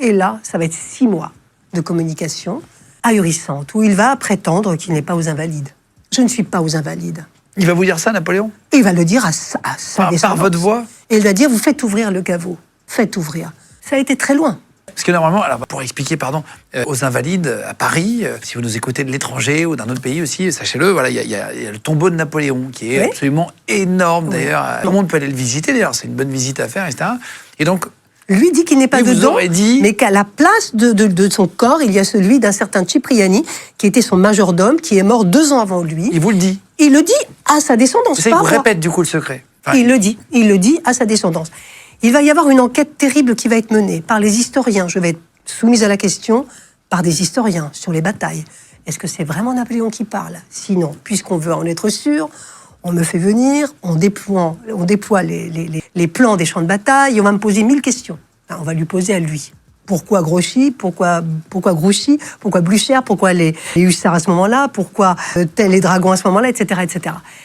Et là, ça va être 6 mois de communication ahurissante, où il va prétendre qu'il n'est pas aux Invalides. Je ne suis pas aux Invalides. Il va vous dire ça, Napoléon? Et il va le dire à sa descendance. Par votre voix? Et il va dire, vous faites ouvrir le caveau. Faites ouvrir. Ça a été très loin. Parce que normalement, alors pour expliquer, aux Invalides à Paris, si vous nous écoutez de l'étranger ou d'un autre pays aussi, sachez-le, voilà, il y a le tombeau de Napoléon qui est absolument énorme d'ailleurs. Tout le monde peut aller le visiter d'ailleurs, c'est une bonne visite à faire, etc. Et donc, lui dit qu'il n'est pas dedans, mais qu'à la place de son corps, il y a celui d'un certain Cipriani, qui était son majordome, qui est mort 2 ans avant lui. Il vous le dit? Il le dit à sa descendance. Ça, il vous répète du coup le secret. Enfin, il le dit à sa descendance. Il va y avoir une enquête terrible qui va être menée par les historiens. Je vais être soumise à la question par des historiens sur les batailles. Est-ce que c'est vraiment Napoléon qui parle? Sinon, puisqu'on veut en être sûr, on me fait venir, on déploie les plans des champs de bataille, et on va me poser 1000 questions. On va lui poser à lui. Pourquoi Grouchy? Pourquoi Grouchy? Pourquoi Blücher? Pourquoi les hussards à ce moment-là? Pourquoi les dragons à ce moment-là? Etc., etc.